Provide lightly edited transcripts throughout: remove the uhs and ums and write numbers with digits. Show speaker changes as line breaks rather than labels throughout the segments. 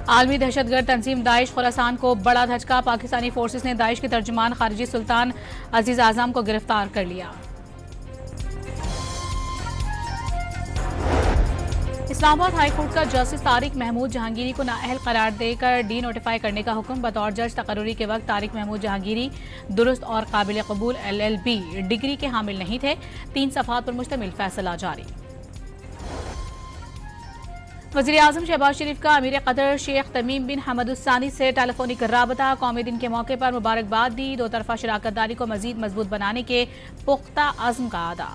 आलमी दहशतगर्द तंजीम दाइश खुरासान को बड़ा धचका। पाकिस्तानी फोर्सेस ने दाइश के तर्जुमान खारिजी सुल्तान अजीज आजम को गिरफ्तार कर लिया। इस्लामाबाद हाईकोर्ट का जस्टिस तारिक महमूद जहांगीरी को नाअहल करार देकर डी नोटिफाई करने का हुक्म। बतौर जज तकर्रुरी के वक्त तारिक महमूद जहांगीरी दुरुस्त और काबिल कबूल LLB डिग्री के हामिल नहीं थे। 3 सफ़हात पर मुश्तमिल फैसला जारी। वज़ीर आज़म शहबाज शरीफ का अमीर कतर शेख तमीम बिन हमद अल सानी से टेलीफोनिक राबता। कौमी दिन के मौके पर मुबारकबाद दी। 2 तरफा शराकतदारी को मजीद मजबूत बनाने के पुख्ता अज़्म का अदा।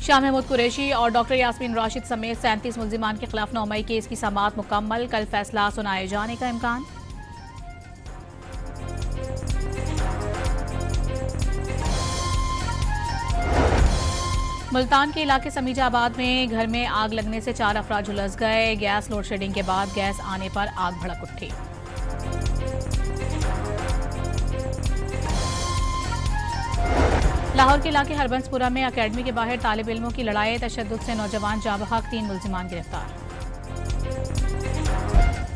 शाह महमूद कुरैशी और डॉक्टर यास्मीन राशिद समेत 37 मुल्जिमान के खिलाफ 9 मई केस की समाअत मुकम्मल। कल फैसला सुनाए जाने का इम्कान। मुल्तान के इलाके समीजाबाद में घर में आग लगने से 4 अफराद झुलस गए। गैस लोड शेडिंग के बाद गैस आने पर आग भड़क उठी। लाहौर के इलाके हरबंसपुरा में अकेडमी के बाहर तालिब इल्मों की लड़ाई। तशद्दुद से नौजवान जाँ बहक, 3 मुल्जिमान गिरफ्तार।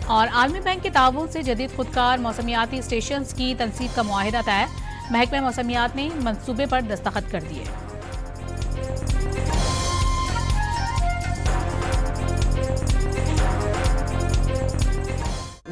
और आलमी बैंक के ताउन से जदीद खुदकार मौसमियाती स्टेशन की तनसीब का मुआहिदा तय। महकमा मौसमियात ने मंसूबे पर दस्तखत कर दिए।